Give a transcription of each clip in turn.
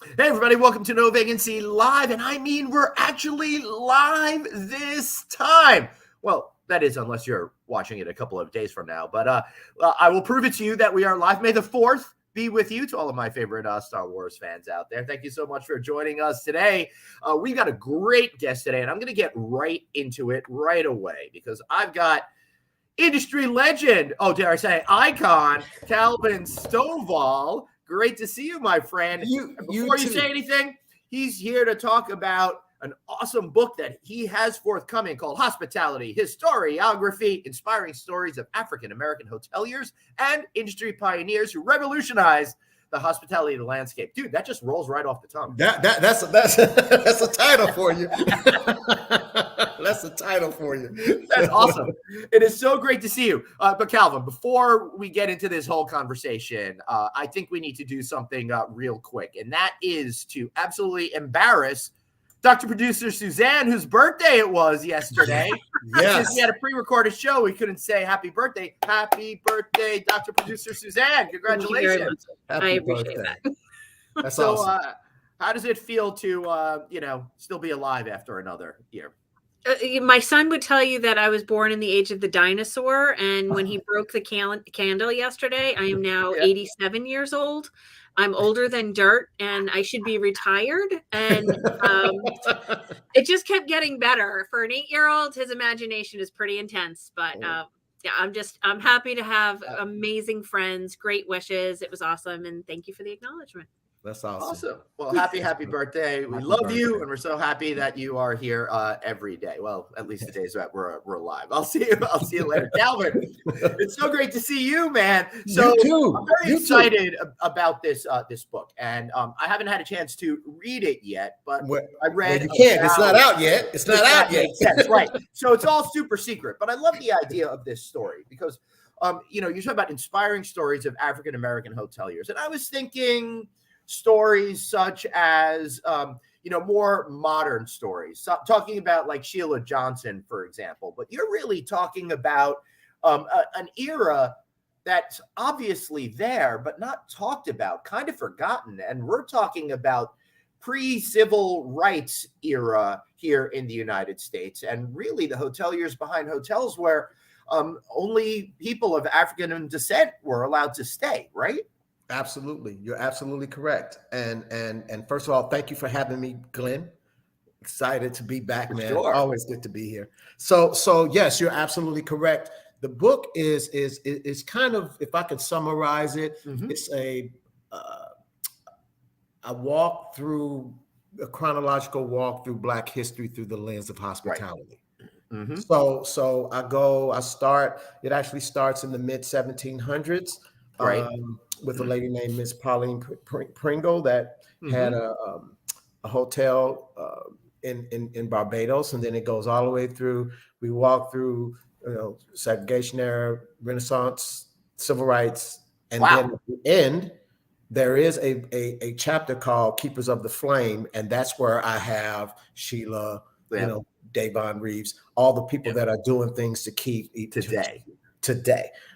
Hey everybody, welcome to No Vacancy Live, and I mean we're actually live this time. Well, that is unless you're watching it a couple of days from now, but I will prove it to you that we are live. May the 4th be with you, to all of my favorite Star Wars fans out there. Thank you so much for joining us today. We've got a great guest today, and I'm going to get right into it right away because I've got industry legend, dare I say icon, Calvin Stovall. Great to see you, my friend. Before you say anything, he's here to talk about an awesome book that he has forthcoming called Hospitality, Historiography, Inspiring Stories of African-American Hoteliers and Industry Pioneers Who Revolutionized the Hospitality Landscape. Dude, that just rolls right off the tongue. That's a title for you. That's a title for you. That's awesome. It is so great to see you. But Calvin, before we get into this whole conversation, I think we need to do something real quick. And that is to absolutely embarrass Dr. Producer Suzanne, whose birthday it was yesterday. Yes. Since we had a pre-recorded show, we couldn't say happy birthday. Happy birthday, Dr. Producer Suzanne. Congratulations. I appreciate that. That's so awesome. How does it feel to, still be alive after another year? My son would tell you that I was born in the age of the dinosaur. And when he broke the candle yesterday, I am now 87 years old. I'm older than dirt and I should be retired. And it just kept getting better. For an 8-year-old, his imagination is pretty intense. But I'm happy to have amazing friends, great wishes. It was awesome. And thank you for the acknowledgement. That's awesome. Well, happy birthday. We love you, and we're so happy that you are here every day. Well, at least the days that we're live. I'll see you later. Calvin, it's so great to see you, man. So you too. I'm very excited about this book, and I haven't had a chance to read it yet, but I read. You can't. It's not out yet. It's not out yet. Sense, right. So it's all super secret, but I love the idea of this story because, you talk about inspiring stories of African-American hoteliers, and I was thinking stories such as, more modern stories, talking about like Sheila Johnson, for example. But you're really talking about an era that's obviously there, but not talked about, kind of forgotten. And we're talking about pre-civil rights era here in the United States. And really the hoteliers behind hotels where only people of African descent were allowed to stay, right? Absolutely. You're absolutely correct. And first of all, thank you for having me, Glenn. Excited to be back, man. Sure. Always good to be here. So yes, you're absolutely correct. The book is kind of, if I could summarize it, it's a chronological walk through Black history through the lens of hospitality. Right. So it actually starts in the mid 1700s. Right. With a lady named Miss Pauline Pringle that had a hotel in Barbados, and then it goes all the way through. We walk through, segregation era, Renaissance, civil rights, and then at the end there is a chapter called Keepers of the Flame, and that's where I have Sheila, Davon Reeves, all the people that are doing things to keep today.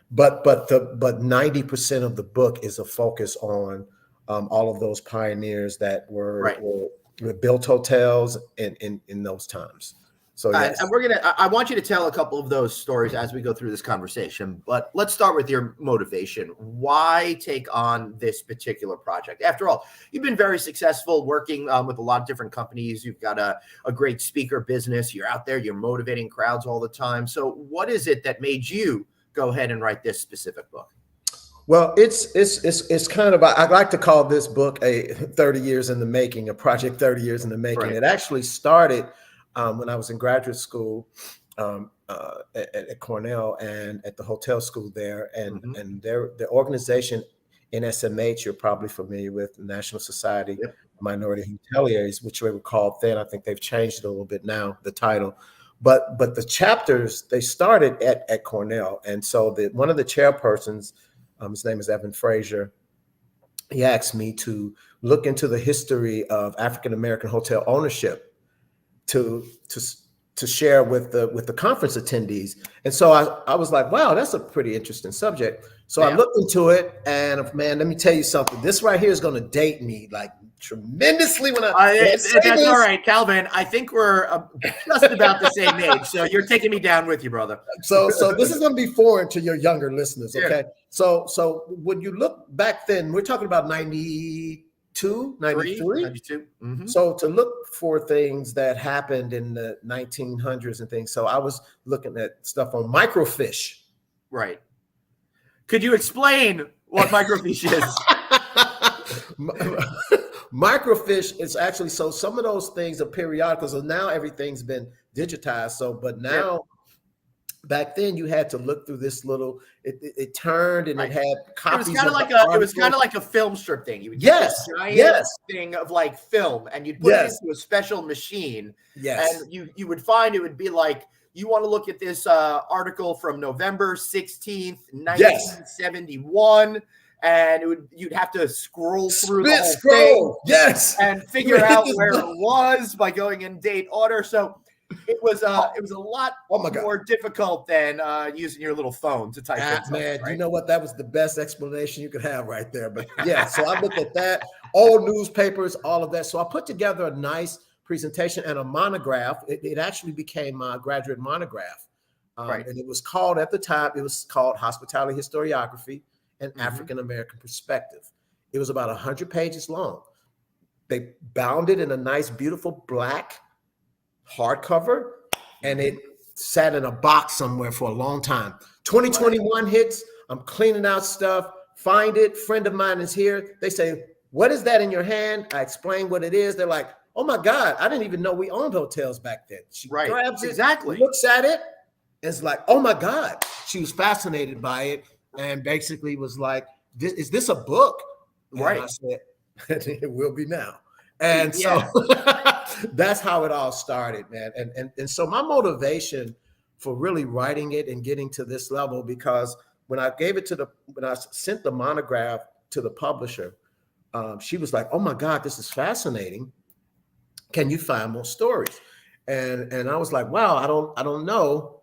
But 90% of the book is a focus on all of those pioneers that were built hotels in those times. So yes. And I want you to tell a couple of those stories as we go through this conversation, but let's start with your motivation. Why take on this particular project? After all, you've been very successful working with a lot of different companies. You've got a great speaker business. You're out there, you're motivating crowds all the time. So what is it that made you go ahead and write this specific book? Well, it's kind of, I like to call this book a 30 years in the making, a project 30 years in the making. Right. It actually started when I was in graduate school at Cornell and at the hotel school there. And the organization NSMH, you're probably familiar with, the National Society of Minority Hoteliers, which we were called then. I think they've changed it a little bit now, the title. But the chapters, they started at Cornell. And so one of the chairpersons, his name is Evan Frazier, he asked me to look into the history of African-American hotel ownership to share with the conference attendees. And so I was like, wow, that's a pretty interesting subject. So I looked into it, and man, let me tell you something. This right here is going to date me like tremendously when I say that's this. all right, Calvin. I think we're just about the same age, so you're taking me down with you, brother. So this is going to be foreign to your younger listeners, okay? Yeah. So when you look back then, we're talking about 92, 93? 92. Mm-hmm. So to look for things that happened in the 1900s and things. So I was looking at stuff on microfiche. Right. Could you explain what microfiche is? Microfiche is actually, so some of those things are periodicals. So now everything's been digitized. So, but now, back then you had to look through this little. It turned and it had copies. It was kind of like a film strip thing. You would get this giant thing of like film, and you'd put it into a special machine. Yes, and you would find it would be like, you want to look at this article from November 16th, 1971. And you'd have to scroll through the whole thing, and figure out where it was by going in date order. So it was a lot more difficult than using your little phone to type in something, man, right? you know what? That was the best explanation you could have right there. But yeah, so I looked at that, old newspapers, all of that. So I put together a nice presentation and a monograph. It actually became my graduate monograph. And it was called, at the time, it was called Hospitality Historiography, an African-American Perspective. It was about 100 pages long. They bound it in a nice, beautiful black hardcover, and it sat in a box somewhere for a long time. 2021 hits, I'm cleaning out stuff, find it, friend of mine is here. They say, "What is that in your hand?" I explain what it is. They're like, "Oh my God, I didn't even know we owned hotels back then." She grabs it, looks at it, and is like, "Oh my God." She was fascinated by it, and basically was like, "Is this a book?" And I said, "It will be now." And so that's how it all started, man. And so my motivation for really writing it and getting to this level, because when I sent the monograph to the publisher, she was like, "Oh my God, this is fascinating. Can you find more stories?" And I was like, "Wow, I don't know,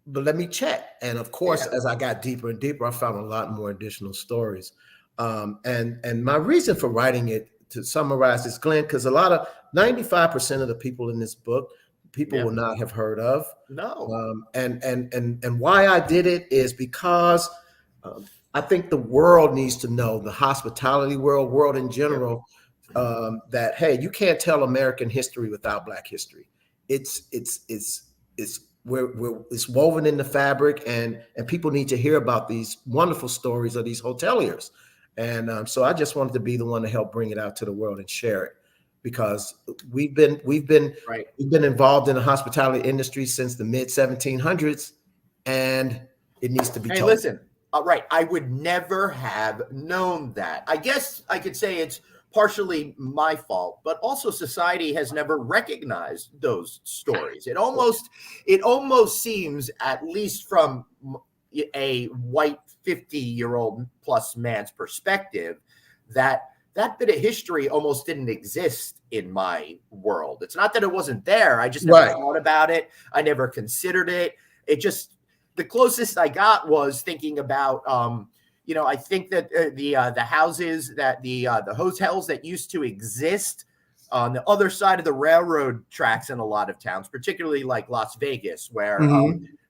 but let me check." And of course, as I got deeper and deeper, I found a lot more additional stories. And my reason for writing it, to summarize this, Glenn, because 95% of the people in this book, people will not have heard of. No. And why I did it is because I think the world needs to know, the hospitality world in general, that, hey, you can't tell American history without Black history. It's woven in the fabric, and people need to hear about these wonderful stories of these hoteliers. And so I just wanted to be the one to help bring it out to the world and share it, because we've been involved in the hospitality industry since the mid 1700s, and it needs to be told. Listen, I would never have known that. I guess I could say it's partially my fault, but also society has never recognized those stories. It almost seems, at least from a white 50-year-old plus man's perspective, that bit of history almost didn't exist in my world. It's not that it wasn't there. I just never thought about it. I never considered it. The closest I got was thinking about, I think that the houses that the hotels that used to exist on the other side of the railroad tracks in a lot of towns, particularly like Las Vegas, where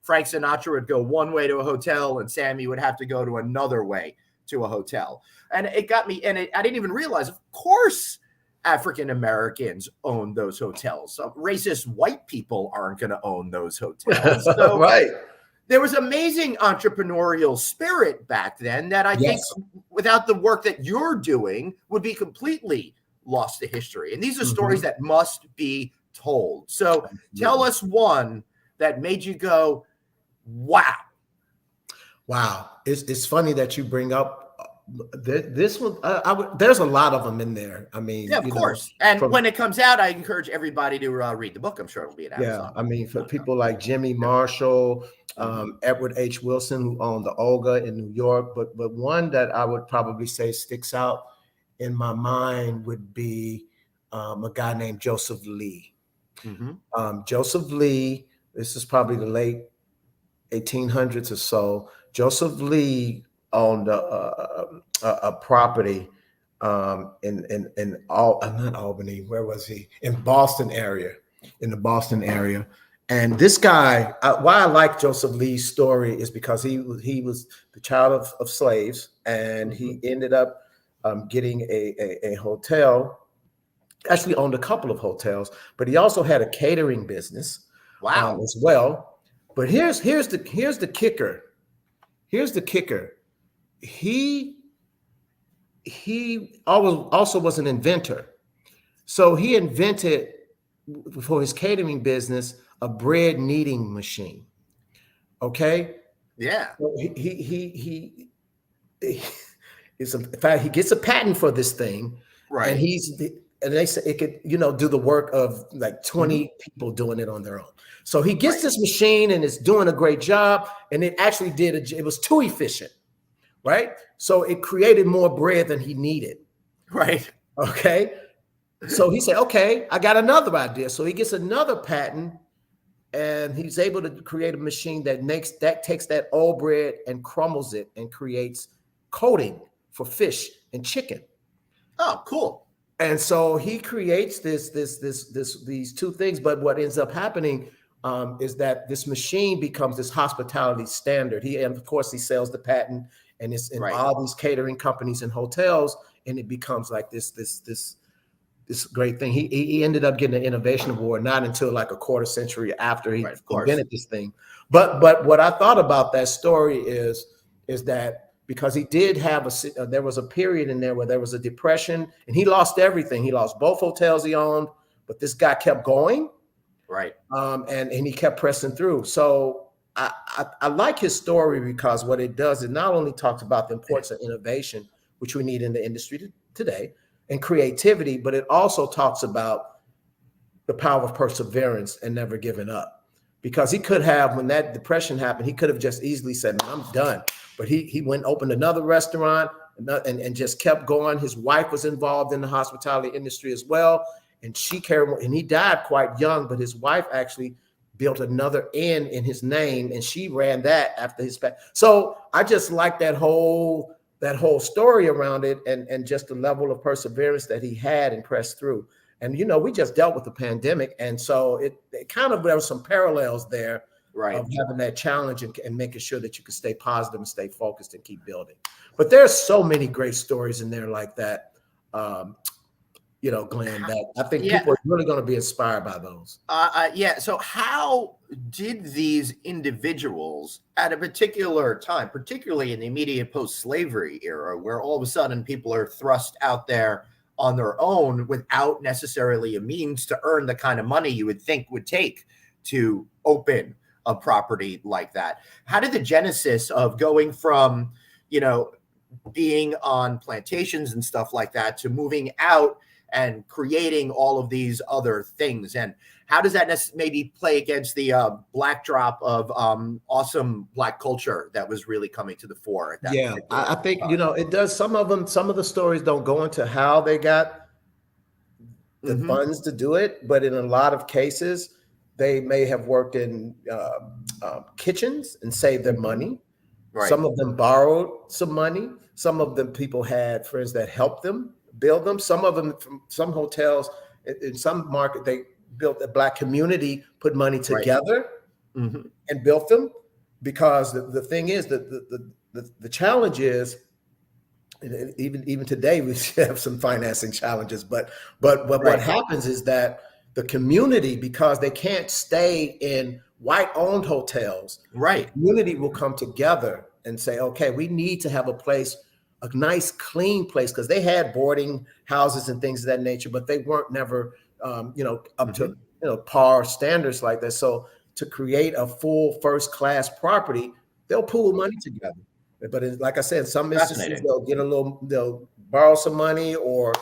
Frank Sinatra would go one way to a hotel and Sammy would have to go to another way to a hotel. And it got me, and I didn't even realize, of course, African Americans own those hotels. Racist white people aren't going to own those hotels. So there was amazing entrepreneurial spirit back then that I think, without the work that you're doing, would be completely lost to history. And these are stories that must be told. So tell us one that made you go, wow. It's funny that you bring up this one. There's a lot of them in there. I mean, of course. And when it comes out, I encourage everybody to read the book. I'm sure it'll be an Amazon. I mean, for people like Jimmy Marshall, Edward H. Wilson, who owned the Olga in New York, but one that I would probably say sticks out in my mind would be a guy named Joseph Lee. Joseph Lee, this is probably the late 1800s or so. Joseph Lee owned a property not Albany. Where was he? In Boston area, in the Boston area. And this guy, why I like Joseph Lee's story is because he was the child of slaves, and he ended up getting a hotel. Actually owned a couple of hotels, but he also had a catering business. Wow. As well. But here's the kicker. Here's the kicker. He also was an inventor. So he invented for his catering business a bread kneading machine. Okay. Yeah. So he is in fact he gets a patent for this thing, Right. and they say it could do the work of like 20 people doing it on their own. So he gets this machine and it's doing a great job, and it actually it was too efficient, right? So it created more bread than he needed. Right. Okay. So he said, okay, I got another idea. So he gets another patent, and he's able to create a machine that takes that old bread and crumbles it and creates coating for fish and chicken. Oh, cool. And so he creates these two things. But what ends up happening is that this machine becomes this hospitality standard. And of course he sells the patent, and it's in all these catering companies and hotels, and it becomes like this great thing. He ended up getting an innovation award not until like a quarter century after he invented this thing. But what I thought about that story is that because he did have there was a period in there where there was a depression, and he lost everything. He lost both hotels he owned, but this guy kept going. Right. And he kept pressing through. So I like his story because what it does, it not only talks about the importance of innovation, which we need in the industry today, and creativity, but it also talks about the power of perseverance and never giving up. Because he could have, when that depression happened, he could have just easily said, I'm done. But he went and opened another restaurant and just kept going. His wife was involved in the hospitality industry as well. And he died quite young, but his wife actually built another inn in his name, and she ran that after his passing. So I just like that whole story around it, and just the level of perseverance that he had and pressed through. And we just dealt with the pandemic, and so it kind of, there were some parallels there, of having that challenge and making sure that you can stay positive and stay focused and keep building. But there's so many great stories in there like that, Glenn, that I think people are really going to be inspired by those. So how did these individuals at a particular time, particularly in the immediate post-slavery era, where all of a sudden people are thrust out there on their own without necessarily a means to earn the kind of money you would think would take to open a property like that? How did the genesis of going from, being on plantations and stuff like that to moving out and creating all of these other things, and how does that maybe play against the backdrop of awesome Black culture that was really coming to the fore at that I think it does. Some of the stories don't go into how they got the funds to do it, but in a lot of cases they may have worked in kitchens and saved their money. Some of them borrowed some money. Some of them people had friends that helped them build them. Some of them from some hotels in some market, they built a Black community, put money together and built them. Because the thing is that the challenge is, even today we have some financing challenges, but what happens is that the community, because they can't stay in white-owned hotels, the community will come together and say, okay, we need to have a place, a nice, clean place, because they had boarding houses and things of that nature, but they weren't never, up to par standards like that. So to create a full first-class property, they'll pool money together. But like I said, in some instances they'll borrow some money or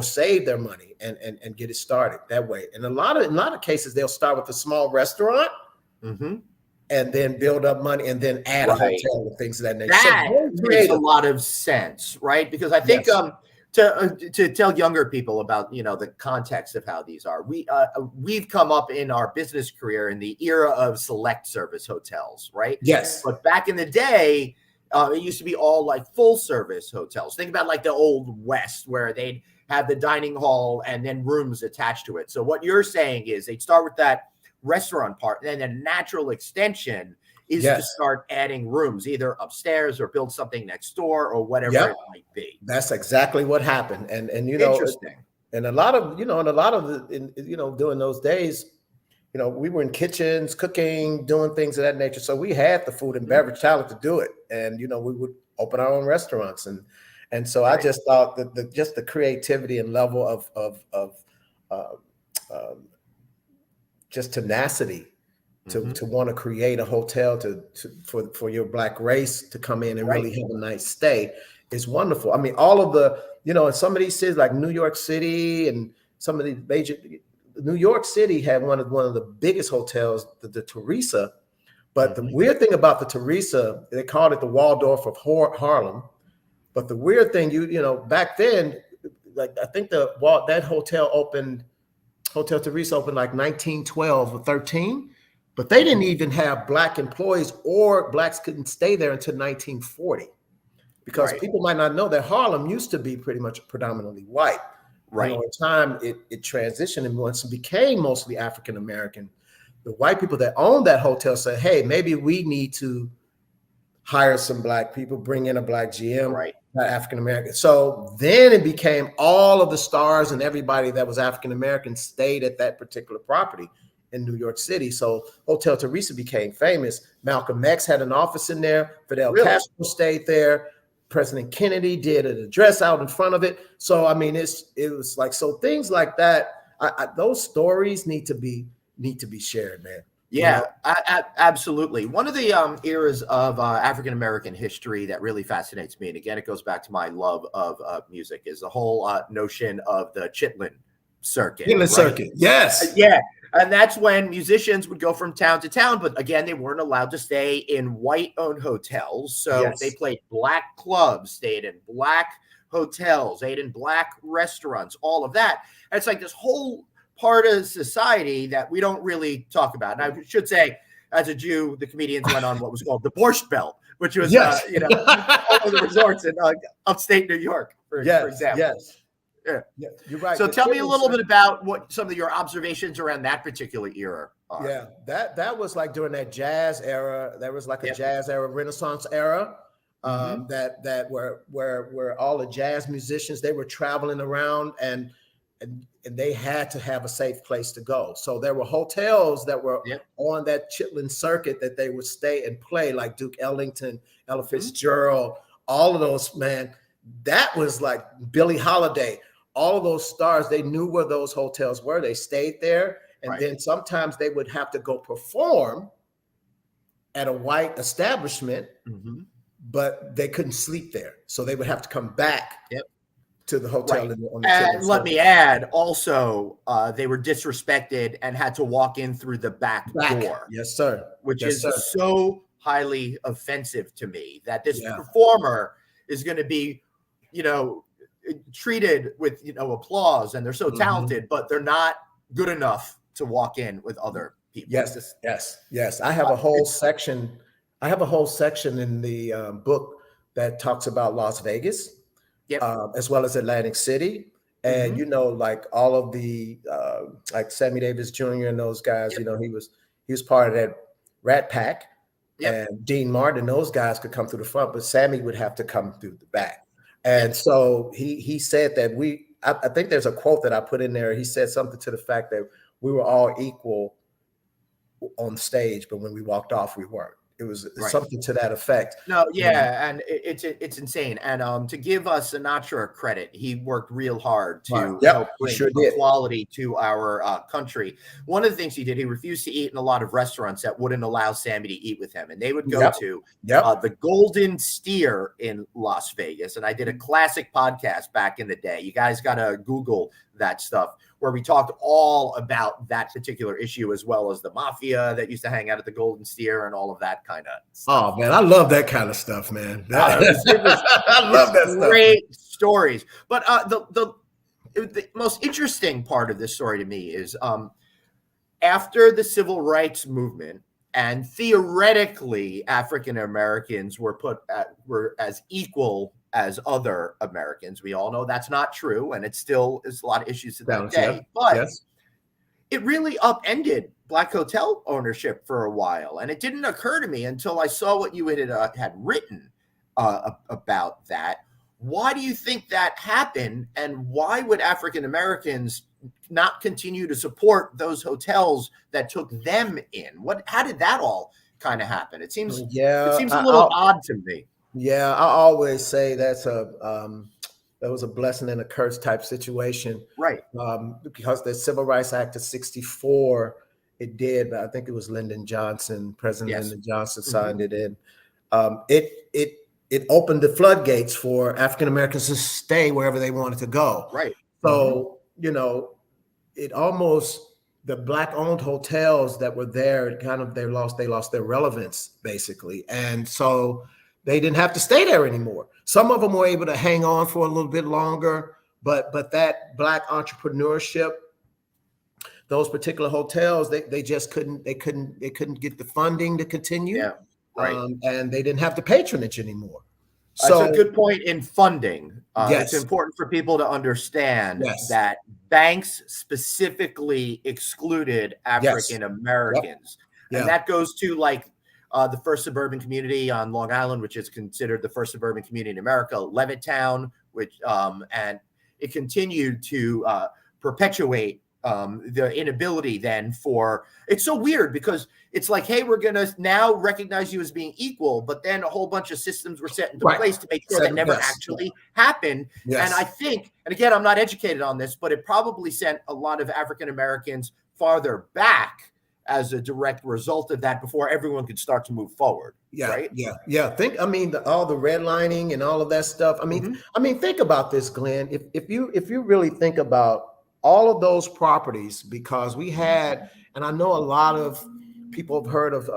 save their money and get it started that way. And in a lot of cases, they'll start with a small restaurant. And then build up money and then add a hotel and things of that nature. That makes a lot of sense, right? Because I think to tell younger people about the context of how these are, we've come up in our business career in the era of select service hotels, right? Yes. But back in the day, It used to be all like full service hotels. Think about like the old West where they'd have the dining hall and then rooms attached to it. So what you're saying is they'd start with that restaurant part, and then a natural extension is to start adding rooms, either upstairs or build something next door or whatever it might be. That's exactly what happened. And interesting. And a lot of, during those days, we were in kitchens, cooking, doing things of that nature. So we had the food and beverage talent to do it. And, we would open our own restaurants. And so I just thought that the creativity and level of just tenacity to want to create a hotel for your Black race to come in and really have a nice stay is wonderful. I mean, all of the, in some of these cities like New York City and some of these major, New York City had one of the biggest hotels, the Teresa. But the weird thing about the Teresa, they called it the Waldorf of Harlem. But the weird thing, back then, like I think that Hotel Teresa opened like 1912 or 13. But they didn't even have Black employees, or Blacks couldn't stay there until 1940. Because people might not know that Harlem used to be pretty much predominantly white. Right. Over time, it transitioned, and once it became mostly African American, the white people that owned that hotel said, "Hey, maybe we need to hire some Black people, bring in a Black GM, not African American." So then it became all of the stars and everybody that was African American stayed at that particular property in New York City. So Hotel Teresa became famous. Malcolm X had an office in there. Fidel Castro stayed there. President Kennedy did an address out in front of it. So, I mean, it was like, so things like that, those stories need to be shared, man. Yeah, absolutely. One of the eras of African-American history that really fascinates me, and again, it goes back to my love of music, is the whole notion of the Chitlin circuit. Chitlin circuit, yes. Yeah. And that's when musicians would go from town to town, but again, they weren't allowed to stay in white-owned hotels. So they played Black clubs, stayed in Black hotels, ate in Black restaurants, all of that. And it's like this whole part of society that we don't really talk about. And I should say, as a Jew, the comedians went on what was called the Borscht Belt, which was, all of the resorts in upstate New York, for example. Yes. Yeah, you're right. So tell me a little bit about what some of your observations around that particular era are. Yeah, that was like during that jazz era. There was like a jazz era, Renaissance era, that where all the jazz musicians, they were traveling around and they had to have a safe place to go. So there were hotels that were on that Chitlin circuit that they would stay and play, like Duke Ellington, Ella Fitzgerald, all of those, man. That was like Billie Holiday. All of those stars, they knew where those hotels were. They stayed there. And then sometimes they would have to go perform at a white establishment, but they couldn't sleep there. So they would have to come back to the hotel. And let me add, also, they were disrespected and had to walk in through the back door. Yes, sir. Which is so highly offensive to me, that this performer is going to be, treated with applause, and they're so talented, but they're not good enough to walk in with other people. Yes. I have a whole section. In the book that talks about Las Vegas, as well as Atlantic City, and like all of the like Sammy Davis Jr. and those guys. He was part of that Rat Pack, and Dean Martin. Those guys could come through the front, but Sammy would have to come through the back. And so he said that I think there's a quote that I put in there. He said something to the fact that we were all equal on stage, but when we walked off, we weren't. It was something to that effect. No, and it's insane. And to give Sinatra credit, he worked real hard to help bring equality to our country. One of the things he did, he refused to eat in a lot of restaurants that wouldn't allow Sammy to eat with him. And they would go to the Golden Steer in Las Vegas. And I did a classic podcast back in the day. You guys got to Google that stuff, where we talked all about that particular issue, as well as the mafia that used to hang out at the Golden Steer and all of that kind of stuff. Oh, man, I love that kind of stuff, man. I love that stuff. Great stories. But the most interesting part of this story to me is after the civil rights movement, and theoretically, African Americans were were as equal as other Americans. We all know that's not true, and it still is a lot of issues to that day. But it really upended Black hotel ownership for a while, and it didn't occur to me until I saw what you had written about that. Why do you think that happened, and why would African Americans not continue to support those hotels that took them in? How did that all kind of happen? It seems a little odd to me. Yeah, I always say that was a blessing and a curse type situation, right? Because the Civil Rights Act of '64, it did, but I think it was Lyndon Johnson, President Lyndon Johnson signed it in. It opened the floodgates for African Americans to stay wherever they wanted to go. Right. So, it almost, the Black owned hotels that were there, they lost their relevance basically. And so they didn't have to stay there anymore. Some of them were able to hang on for a little bit longer, but that Black entrepreneurship, those particular hotels, they just couldn't get the funding to continue. Yeah. Right. And they didn't have the patronage anymore. So that's a good point in funding. It's important for people to understand that banks specifically excluded African Americans. And that goes to the first suburban community on Long Island, which is considered the first suburban community in America, Levittown, which and it continued to perpetuate the inability then for, it's so weird because it's like, hey, we're going to now recognize you as being equal, but then a whole bunch of systems were set into place to make sure that never actually happened. And I think, and again, I'm not educated on this, but it probably sent a lot of African Americans farther back as a direct result of that before everyone could start to move forward. Right? Think, all the redlining and all of that stuff. Think about this, Glenn. If you really think about all of those properties, because we had, and I know a lot of people have heard of,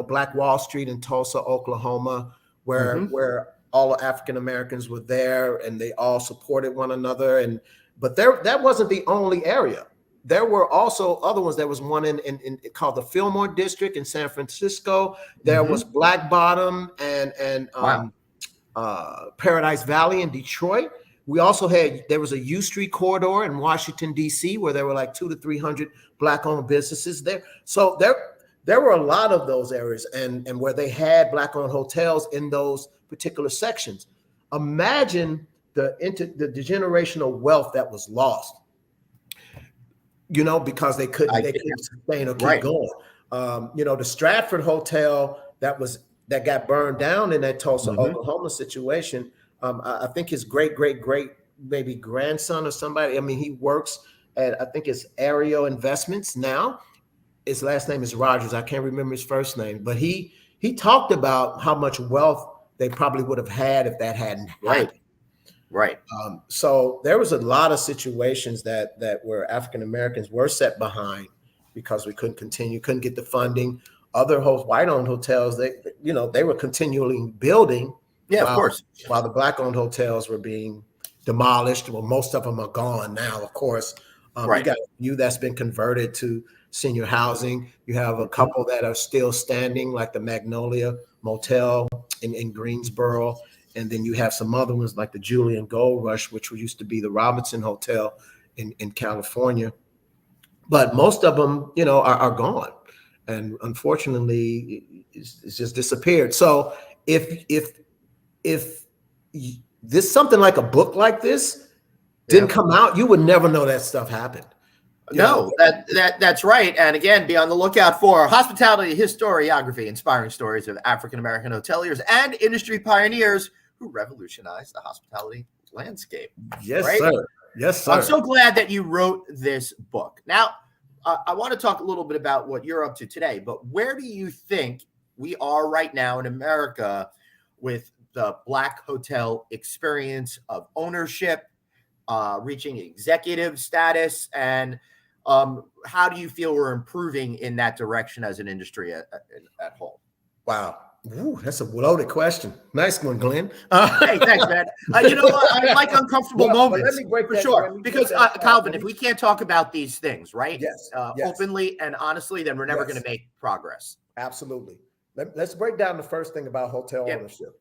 Black Wall Street in Tulsa, Oklahoma, where all African Americans were there and they all supported one another. But that wasn't the only area. There were also other ones. There was one in called the Fillmore District in San Francisco. There was Black Bottom and Paradise Valley in Detroit. We also there was a U Street corridor in Washington, D.C., where there were like 200 to 300 Black-owned businesses there. So there were a lot of those areas and where they had Black-owned hotels in those particular sections. Imagine the generational wealth that was lost, because they couldn't sustain or keep going. The Stratford Hotel that got burned down in that Tulsa, Oklahoma situation. I think his great maybe grandson or somebody. He works at, I think it's Aerial Investments now. His last name is Rogers. I can't remember his first name, but he talked about how much wealth they probably would have had if that hadn't happened. Right. So there was a lot of situations that where African Americans were set behind because we couldn't continue, couldn't get the funding. Other white-owned hotels, they were continually building. Yeah, of course. While the Black-owned hotels were being demolished, well, most of them are gone now, of course. You got a few that's been converted to senior housing. You have a couple that are still standing, like the Magnolia Motel in Greensboro. And then you have some other ones like the Julian Gold Rush, which used to be the Robinson Hotel in California. But most of them, are gone. And unfortunately, it's just disappeared. So if this something like a book like this didn't come out, you would never know that stuff happened. That's right. And again, be on the lookout for Hospitality Historiography, inspiring stories of African American hoteliers and industry pioneers who revolutionized the hospitality landscape. Yes, sir. Yes, sir. I'm so glad that you wrote this book. Now, I want to talk a little bit about what you're up to today, but where do you think we are right now in America with the Black hotel experience of ownership, reaching executive status, and how do you feel we're improving in that direction as an industry at whole? Wow. Ooh, that's a loaded question. Nice one, Glenn. Hey, thanks, man. You know what? I like uncomfortable moments let me break for that, sure. Because Calvin, if we can't talk about these things, right? Yes, openly and honestly, then we're never going to make progress. Absolutely. Let's break down the first thing about hotel Yep. ownership.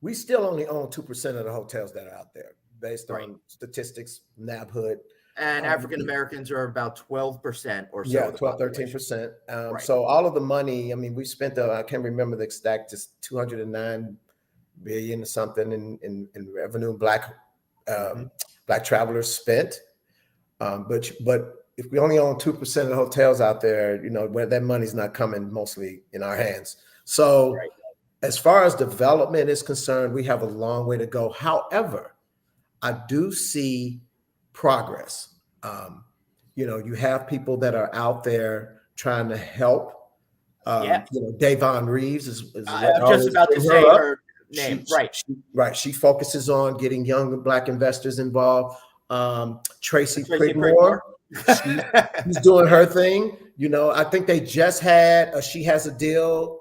We still only own 2% of the hotels that are out there, based on statistics, NABHOOD. And African Americans are about 12% or so. Yeah, 12, 13%. Right. So all of the money, I mean, we spent, I can't remember the exact, just 209 billion or something in revenue black travelers spent. But if we only own 2% of the hotels out there, you know, where that money's not coming mostly in our hands. So as far as development is concerned, we have a long way to go. However, I do see progress. You know, you have people that are out there trying to help. You know, Davon Reeves is I'm just about to say her name. She focuses on getting young Black investors involved. Tracy Pridmore, she's doing her thing. You know, I think they just had She Has a Deal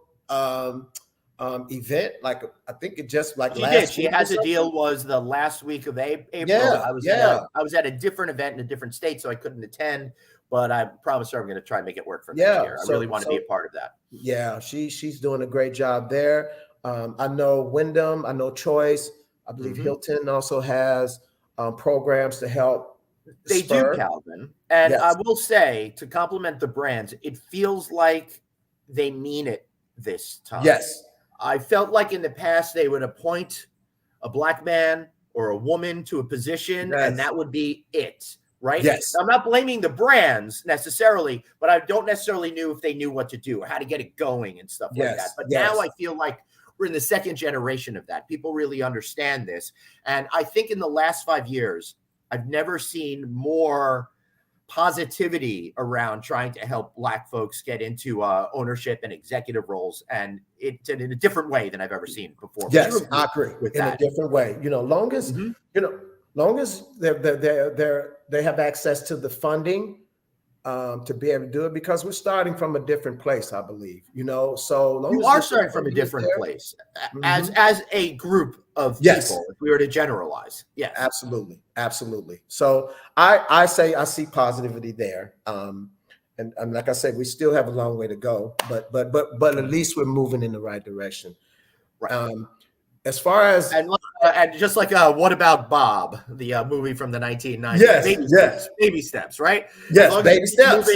event. Like, I think it just like She Has a Deal was the last week of April. I was at a different event in a different state, so I couldn't attend. But I promised her I'm going to try and make it work for next year. I really want to be a part of that. Yeah, she's doing a great job there. I know Wyndham, I know Choice. I believe Hilton also has programs to help. They do, Calvin. And I will say, to compliment the brands, it feels like they mean it this time. Yes. I felt like in the past they would appoint a Black man or a woman to a position, and that would be it, right? Yes. I'm not blaming the brands necessarily, but I don't necessarily knew if they knew what to do or how to get it going and stuff like that. But now I feel like we're in the second generation of that. People really understand this. And I think in the last 5 years, I've never seen more positivity around trying to help Black folks get into ownership and executive roles, and it's in a different way than I've ever seen before. Yes, I agree. In a different way. You know, long as they have access to the funding to be able to do it, because we're starting from a different place, I believe. You know, so you are starting from a different place as a group of people, if we were to generalize. Yes, absolutely. So I say I see positivity there. And like I said, we still have a long way to go, but at least we're moving in the right direction. Right. As far as and just like What About Bob, the movie from the 1990s. Baby steps, right? Yes, baby steps.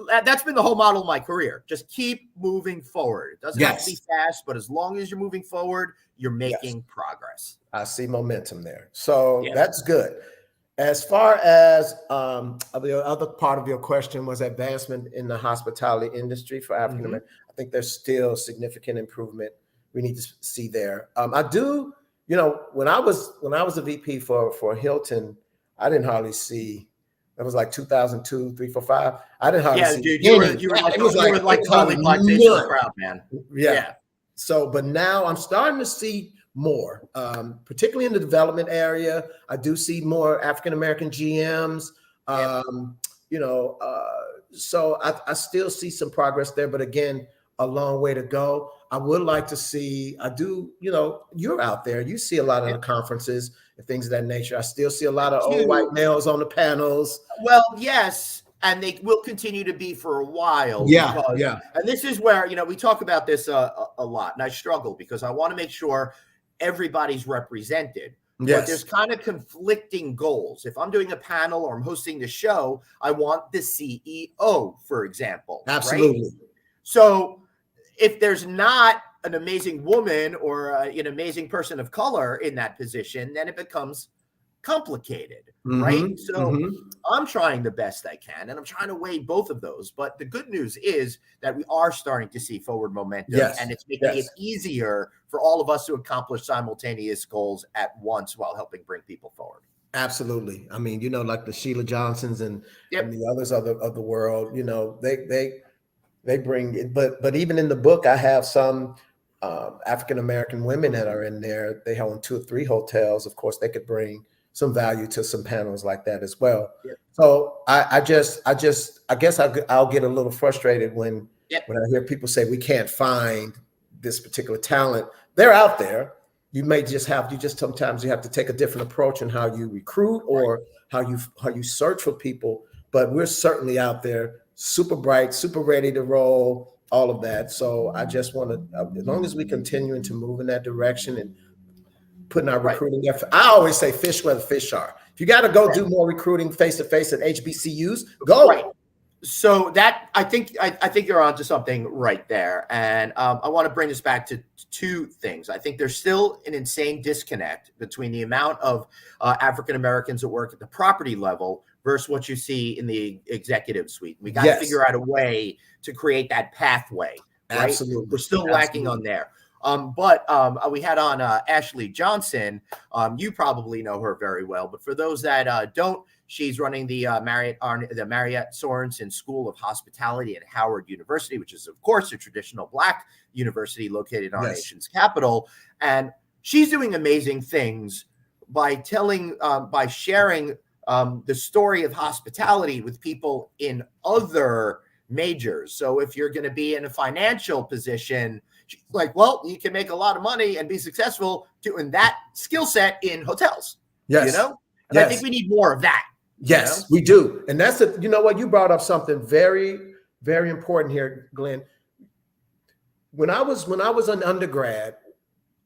That's been the whole model of my career. Just keep moving forward. It doesn't have to be fast, but as long as you're moving forward, you're making progress. I see momentum there. So that's good. As far as the other part of your question was advancement in the hospitality industry for African American, I think there's still significant improvement we need to see there. I do, you know, when I was a VP for Hilton, I didn't hardly see. That was like 2002, 3, 4, 5. I didn't hardly see. Dude, you were like totally black face in the crowd, man. Yeah. So, but now I'm starting to see more, particularly in the development area. I do see more African American GMs. You know, so I still see some progress there, but again, a long way to go. I would like to see, you know, you're out there, you see a lot of the conferences and things of that nature. I still see a lot of old white males on the panels. Well, yes, and they will continue to be for a while. And this is where, you know, we talk about this a lot, and I struggle because I want to make sure everybody's represented. But there's kind of conflicting goals. If I'm doing a panel or I'm hosting the show, I want the CEO, for example. Absolutely. Right? So if there's not an amazing woman or an amazing person of color in that position, then it becomes complicated, right? So I'm trying the best I can, and I'm trying to weigh both of those. But the good news is that we are starting to see forward momentum, and it's making it easier for all of us to accomplish simultaneous goals at once while helping bring people forward. Absolutely. I mean, you know, like the Sheila Johnsons and the others of the world, you know, they bring it, but even in the book, I have some African American women that are in there. They own 2 or 3 hotels. Of course, they could bring some value to some panels like that as well. So I guess I'll get a little frustrated when I hear people say we can't find this particular talent, they're out there. You just sometimes you have to take a different approach in how you recruit or how you search for people. But we're certainly out there, super bright, super ready to roll, all of that. So I just want to, as long as we continue to move in that direction and putting our recruiting effort. I always say fish where the fish are. If you got to go do more recruiting face to face at HBCUs, go. Right. So that I think you're onto something right there, and I want to bring this back to two things. I think there's still an insane disconnect between the amount of African Americans that work at the property level versus what you see in the executive suite. We got to figure out a way to create that pathway. Right? Absolutely, we're still lacking on there. But we had on Ashley Johnson. You probably know her very well, but for those that don't, she's running the Marriott Sorensen School of Hospitality at Howard University, which is, of course, a traditional Black university located in our nation's capital. And she's doing amazing things by sharing the story of hospitality with people in other majors. So if you're going to be in a financial position, she's like, well, you can make a lot of money and be successful doing that skill set in hotels. Yes. You know? And I think we need more of that. Yes, we do. And that's you know what, you brought up something very, very important here, Glenn. When I was an undergrad,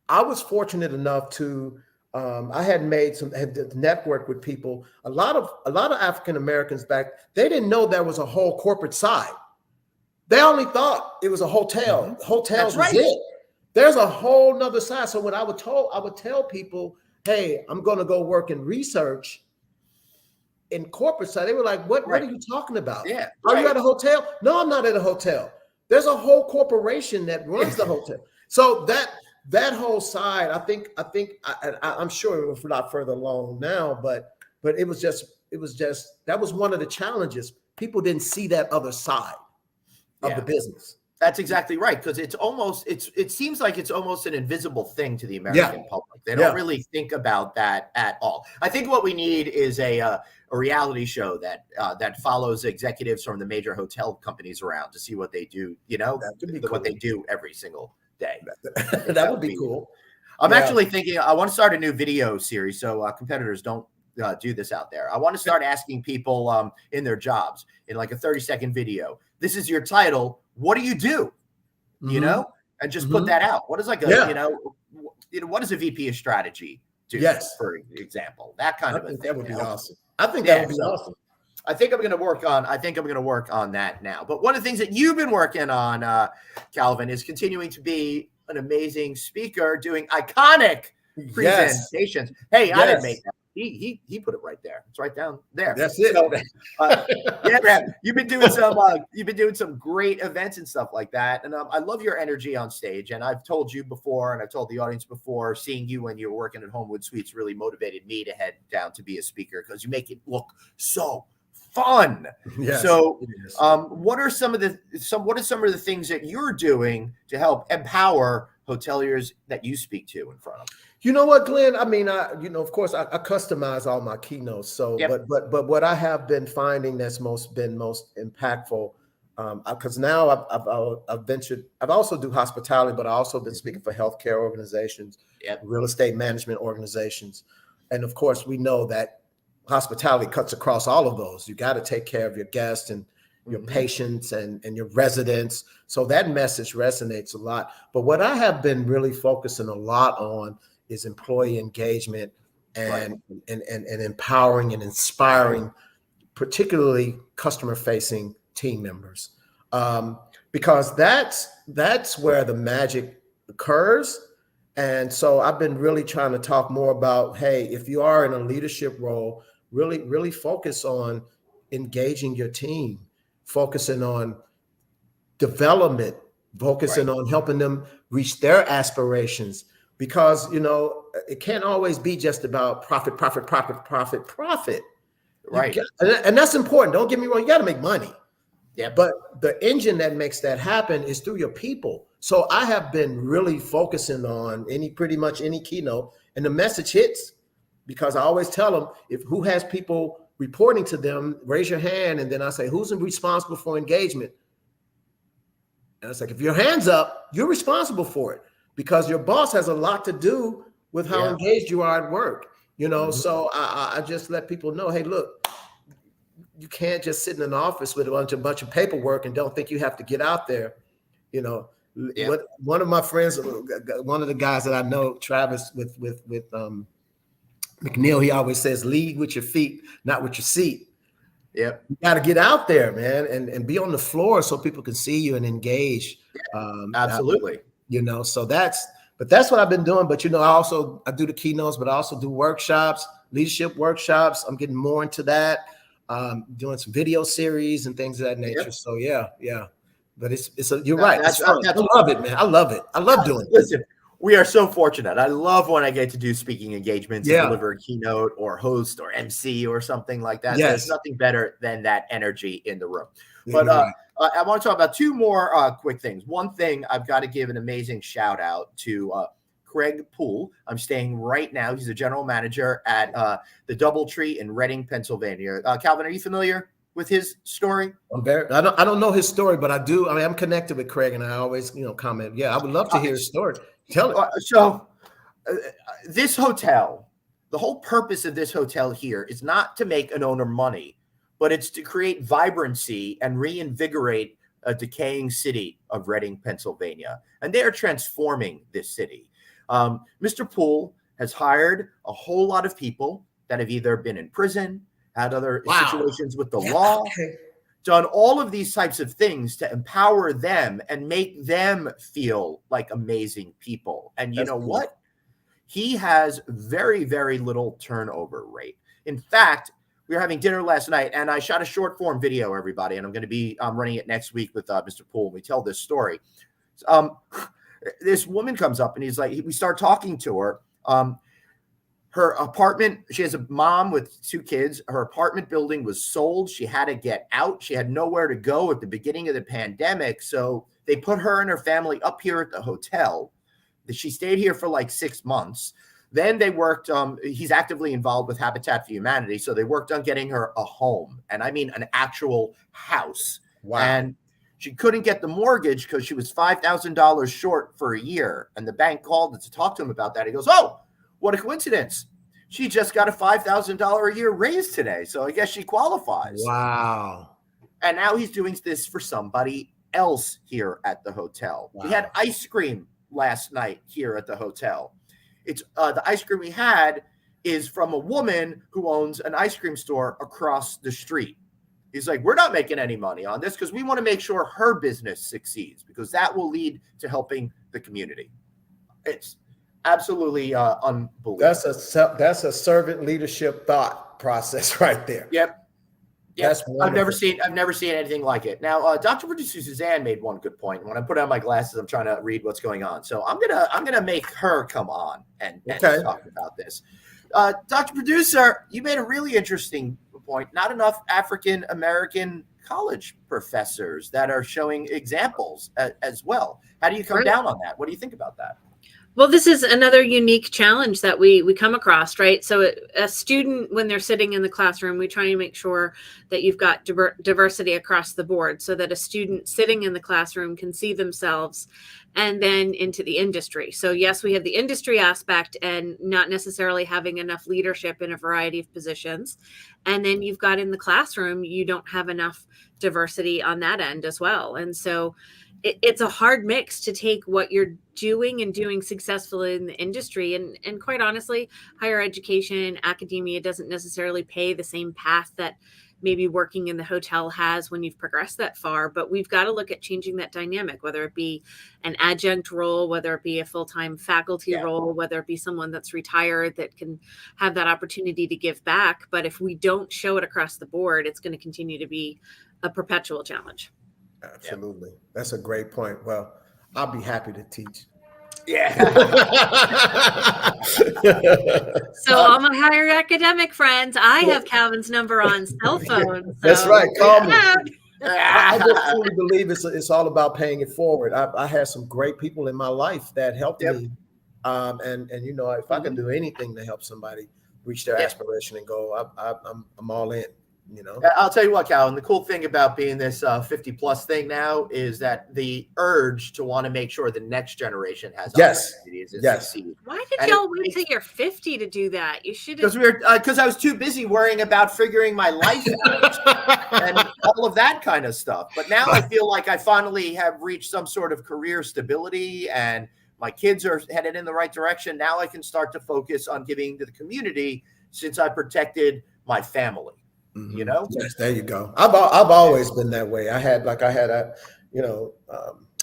I was fortunate enough to I had networked with people. A lot of African Americans back, they didn't know there was a whole corporate side. They only thought it was a hotel. Mm-hmm. Hotels was it. There's a whole nother side. So when I would tell people, hey, I'm going to go work in research in corporate side, they were like, what are you talking about? Yeah. Are you at a hotel? No, I'm not at a hotel. There's a whole corporation that runs the hotel. So that whole side, I'm sure we're not further along now, but it was just that was one of the challenges. People didn't see that other side of the business. That's exactly right, because it seems like it's almost an invisible thing to the American public. They don't really think about that at all. I think what we need is a reality show that follows executives from the major hotel companies around to see what they do. You know, what they do every single day. That would be cool. I'm actually thinking I want to start a new video series, so competitors don't do this out there. I want to start asking people in their jobs in like a 30-second video. This is your title. What do you do? You know, and just put that out. What is like a what does a VP of strategy do? Yes, for example, that kind of a thing. That would be awesome. I think that would be awesome. I think I'm going to work on that now. But one of the things that you've been working on, Calvin, is continuing to be an amazing speaker, doing iconic presentations. Hey, I didn't make that. He put it right there. It's right down there. That's it. So, man, you've been doing some great events and stuff like that. And I love your energy on stage. And I've told you before, and I've told the audience before, seeing you when you were working at Homewood Suites really motivated me to head down to be a speaker, because you make it look so fun. Yes, so what are some of the things that you're doing to help empower hoteliers that you speak to in front of? You know what, Glenn? I mean, of course, I customize all my keynotes. So, but what I have been finding that's been most impactful, because now I've ventured. I've also do hospitality, but I also been speaking for healthcare organizations, real estate management organizations, and of course, we know that hospitality cuts across all of those. You got to take care of your guests and your patients and your residents. So that message resonates a lot. But what I have been really focusing a lot on is employee engagement and empowering and inspiring, particularly customer-facing team members, because that's where the magic occurs. And so I've been really trying to talk more about, hey, if you are in a leadership role, really focus on engaging your team, focusing on development, focusing on helping them reach their aspirations. Because, it can't always be just about profit. Right. And that's important. Don't get me wrong. You got to make money. Yeah. But the engine that makes that happen is through your people. So I have been really focusing on pretty much any keynote, and the message hits, because I always tell them, who has people reporting to them, raise your hand. And then I say, who's responsible for engagement? And it's like, if your hand's up, you're responsible for it because your boss has a lot to do with how engaged you are at work. You know, so I just let people know, hey, look, you can't just sit in an office with a bunch of paperwork and don't think you have to get out there. You know, what one of my friends, one of the guys that I know, Travis with McNeil, he always says, lead with your feet, not with your seat. Yep. You got to get out there, man, and be on the floor so people can see you and engage. Absolutely. You know, so that's what I've been doing. But, you know, I do the keynotes, but I also do workshops, leadership workshops. I'm getting more into that, doing some video series and things of that nature. Yep. So, yeah. But you're right. I love it, man. I love it. I love doing it. Listen, we are so fortunate. I love when I get to do speaking engagements, and deliver a keynote or host or MC or something like that. There's nothing better than that energy in the room. But I want to talk about two more quick things. One thing, I've got to give an amazing shout out to Craig Poole. I'm staying right now. He's a general manager at the DoubleTree in Reading, Pennsylvania. Calvin, are you familiar with his story? I don't know his story, but I do. I mean, I'm connected with Craig, and I always, comment. Yeah, I would love to hear his story. Tell it. So this hotel, the whole purpose of this hotel here is not to make an owner money, but it's to create vibrancy and reinvigorate a decaying city of Reading, Pennsylvania. And they are transforming this city. Mr. Poole has hired a whole lot of people that have either been in prison, had other situations with the law, done all of these types of things to empower them and make them feel like amazing people. And you know what? He has very, very little turnover rate. In fact, we were having dinner last night, and I shot a short form video, everybody, and I'm going to be running it next week with Mr. Poole. We tell this story. This woman comes up, and he's like, we start talking to her. Her apartment, she has a mom with 2 kids. Her apartment building was sold. She had to get out. She had nowhere to go at the beginning of the pandemic. So they put her and her family up here at the hotel. She stayed here for like 6 months. Then they worked, he's actively involved with Habitat for Humanity. So they worked on getting her a home. And I mean an actual house. Wow. And she couldn't get the mortgage because she was $5,000 short for a year. And the bank called to talk to him about that. He goes, oh, what a coincidence. She just got a $5,000 a year raise today. So I guess she qualifies. Wow. And now he's doing this for somebody else here at the hotel. Wow. We had ice cream last night here at the hotel. It's the ice cream we had is from a woman who owns an ice cream store across the street. He's like, we're not making any money on this because we want to make sure her business succeeds because that will lead to helping the community. It's absolutely unbelievable. That's a servant leadership thought process right there. Yep. That's I've never seen anything like it. Now, Dr. Producer Suzanne made one good point. When I put on my glasses, I'm trying to read what's going on. So I'm gonna make her come on and talk about this. Dr. Producer, you made a really interesting point. Not enough African American college professors that are showing examples as well. How do you come down on that? What do you think about that? Well, this is another unique challenge that we come across, right? So a student, when they're sitting in the classroom, we try and make sure that you've got diversity across the board so that a student sitting in the classroom can see themselves and then into the industry. So yes, we have the industry aspect and not necessarily having enough leadership in a variety of positions. And then you've got in the classroom, you don't have enough diversity on that end as well. And so it's a hard mix to take what you're doing and doing successfully in the industry. And quite honestly, higher education, academia doesn't necessarily pay the same path that maybe working in the hotel has when you've progressed that far. But we've got to look at changing that dynamic, whether it be an adjunct role, whether it be a full-time faculty role, whether it be someone that's retired that can have that opportunity to give back. But if we don't show it across the board, it's going to continue to be a perpetual challenge. Absolutely. Yep. That's a great point. Well, I'll be happy to teach. Yeah. So all my higher academic friends, I have Calvin's number on cell phone. So that's right. Call me. I just truly believe it's all about paying it forward. I had some great people in my life that helped me. And you know, if I can do anything to help somebody reach their aspiration and goal, I'm all in. you know. I'll tell you what, Calvin, the cool thing about being this 50 plus thing now is that the urge to want to make sure the next generation has opportunities and succeed. Why did y'all wait till you're 50 to do that? You should have. Because I was too busy worrying about figuring my life out and all of that kind of stuff. But now I feel like I finally have reached some sort of career stability and my kids are headed in the right direction. Now I can start to focus on giving to the community since I protected my family. Mm-hmm. You know? Yes, there you go. I've always been that way. I had a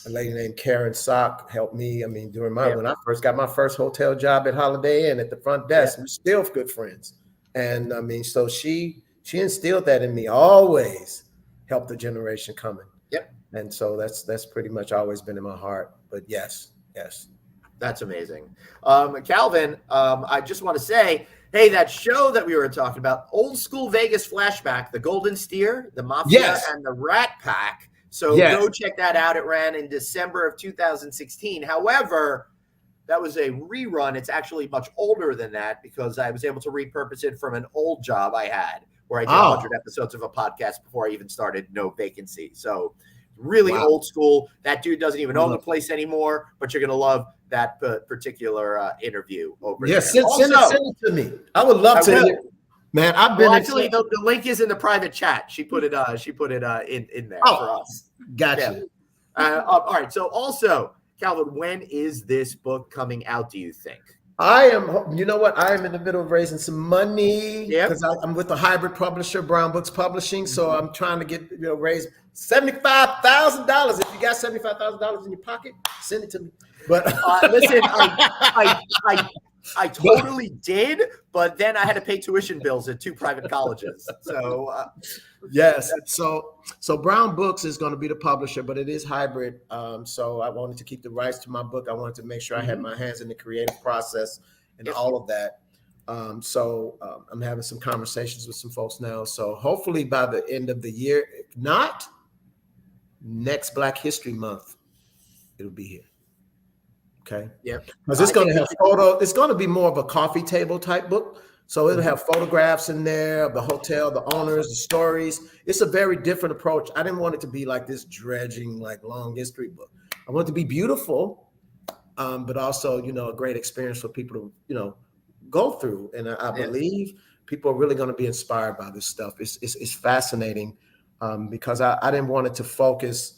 lady named Karen Sock helped me. I mean, during when I first got my first hotel job at Holiday Inn at the front desk, we're still good friends. And I mean, so she instilled that in me, always help the generation coming. Yep. And so that's pretty much always been in my heart. But yes. That's amazing. Calvin, I just want to say, hey, that show that we were talking about, old school Vegas flashback, the Golden Steer, the Mafia, and the Rat Pack. So go check that out. It ran in December of 2016. However, that was a rerun. It's actually much older than that because I was able to repurpose it from an old job I had where I did 100 episodes of a podcast before I even started No Vacancy. So really old school. That dude doesn't even own the place anymore, but you're going to love that particular interview over there. Send it to me. I would love to. Man, I've been actually the link is in the private chat. She put it in there for us. Gotcha. All right. So also, Calvin, when is this book coming out, do you think? You know what? I am in the middle of raising some money because I'm with a hybrid publisher, Brown Books Publishing. So I'm trying to get, raise $75,000. If you got $75,000 in your pocket, send it to me. But listen, I totally did, but then I had to pay tuition bills at 2 private colleges. So yes, so Brown Books is going to be the publisher, but it is hybrid. So I wanted to keep the rights to my book. I wanted to make sure I had my hands in the creative process and all of that. So I'm having some conversations with some folks now. So hopefully by the end of the year, if not, next Black History Month, it'll be here. Okay. Yep. Because it's going to have photo. It's going to be more of a coffee table type book. So it'll have photographs in there of the hotel, the owners, the stories. It's a very different approach. I didn't want it to be like this dredging, like long history book. I want it to be beautiful, but also, a great experience for people to, go through. And I believe people are really going to be inspired by this stuff. It's fascinating because I didn't want it to focus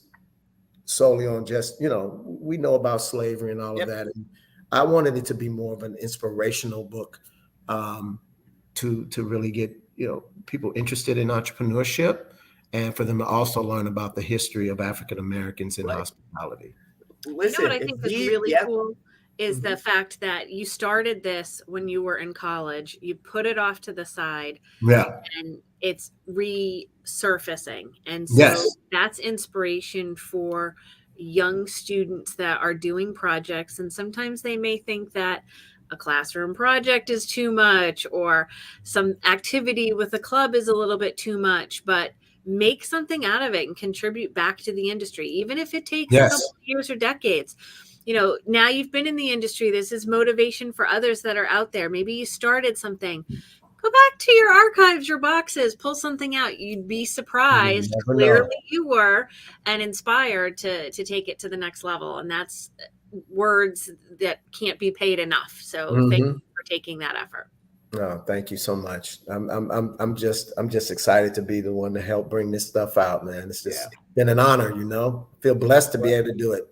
solely on just, we know about slavery and all of that. And I wanted it to be more of an inspirational book to really get, people interested in entrepreneurship and for them to also learn about the history of African Americans in hospitality. Listen, what I think is really cool is the fact that you started this when you were in college, you put it off to the side, and it's resurfacing. And so that's inspiration for young students that are doing projects. And sometimes they may think that a classroom project is too much or some activity with a club is a little bit too much, but make something out of it and contribute back to the industry, even if it takes a couple of years or decades. Now you've been in the industry. This is motivation for others that are out there. Maybe you started something. Go back to your archives, your boxes, pull something out. You'd be surprised. Clearly you were, and inspired to take it to the next level. And that's words that can't be paid enough. So thank you for taking that effort. No, thank you so much. I'm just excited to be the one to help bring this stuff out, man. It's just been an honor, feel blessed to be able to do it.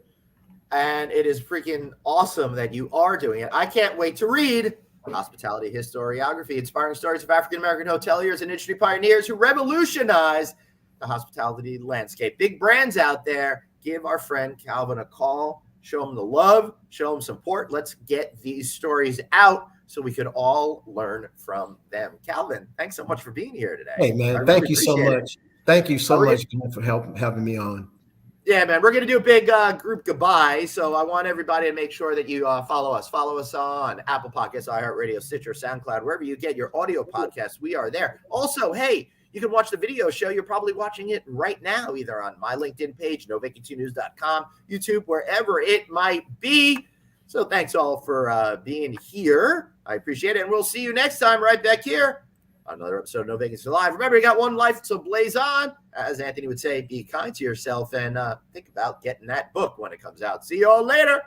And it is freaking awesome that you are doing it. I can't wait to read Hospitality Historiography, inspiring stories of African-American hoteliers and industry pioneers who revolutionized the hospitality landscape. Big brands out there. Give our friend Calvin a call. Show him the love. Show him support. Let's get these stories out so we could all learn from them. Calvin, thanks so much for being here today. Hey, man, thank you so much. Thank you so much for having me on. Yeah, man, we're going to do a big group goodbye. So I want everybody to make sure that you follow us. Follow us on Apple Podcasts, iHeartRadio, Stitcher, SoundCloud, wherever you get your audio podcasts. We are there. Also, hey, you can watch the video show. You're probably watching it right now, either on my LinkedIn page, novacancynews.com, YouTube, wherever it might be. So thanks all for being here. I appreciate it. And we'll see you next time right back here another episode of No Vacancy Live. Remember, you got one life to blaze on. As Anthony would say, be kind to yourself and think about getting that book when it comes out. See you all later.